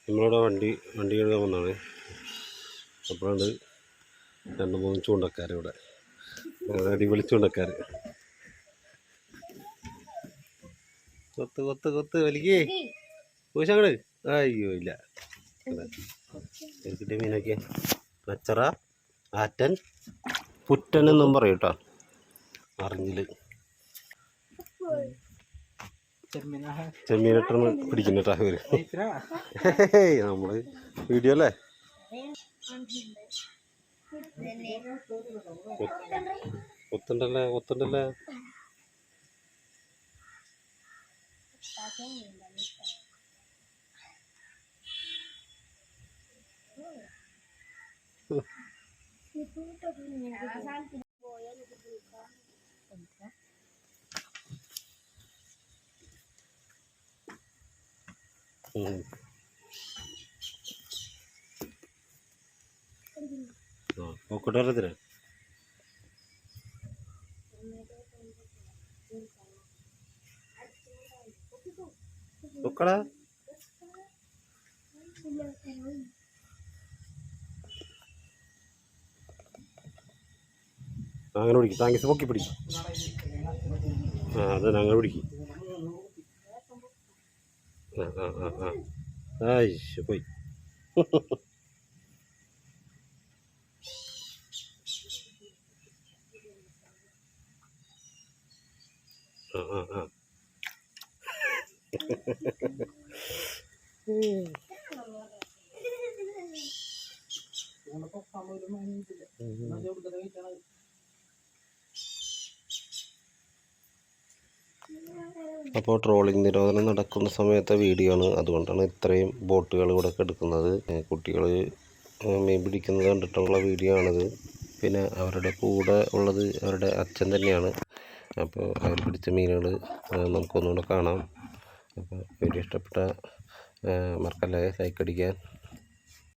നമ്മളിവിടെ വണ്ടി കഴുകാൻ വന്നതാണ്. അപ്പോഴാണ് 2-3 ചൂണ്ടക്കാർ ഇവിടെ, അടിപൊളി ചൂണ്ടക്കാർ. കൊത്ത് വലിക്കേ പൂശങ്ങട്. അയ്യോ ഇല്ല, കിട്ടിയ മീനൊക്കെ നച്ചറ, ആറ്റൻ, പുറ്റൻ എന്നും പറയും കേട്ടോ, അറിഞ്ഞില്. ചെമ്മീനിട്ടൊന്ന് പിടിക്കുന്നുട്ടാ ഇവര്. നമ്മള് വീഡിയോ അല്ലേ. കൊത്തുണ്ടല്ലേ. നോക്കട്ടെ അറിയത്തില്ല. നോക്കടാ, അങ്ങനെ പിടിക്കും. താങ്കീസ് പൊക്കി പിടിക്കും. അത് അങ്ങനെ പിടിക്കും. പോയി. അപ്പോൾ ട്രോളിംഗ് നിരോധനം നടക്കുന്ന സമയത്തെ വീഡിയോ ആണ്, അതുകൊണ്ടാണ് ഇത്രയും ബോട്ടുകൾ ഇവിടെ എടുക്കുന്നത്. കുട്ടികൾ മീൻ പിടിക്കുന്നത് കണ്ടിട്ടുള്ള വീഡിയോ ആണിത്. പിന്നെ അവരുടെ കൂടെ ഉള്ളത് അവരുടെ അച്ഛൻ തന്നെയാണ്. അപ്പോൾ അവർ പിടിച്ച മീനുകൾ നമുക്കൊന്നുകൂടെ കാണാം. അപ്പോൾ വീഡിയോ ഇഷ്ടപ്പെട്ട മറക്കല്ലേ ലൈക്ക് അടിക്കാൻ.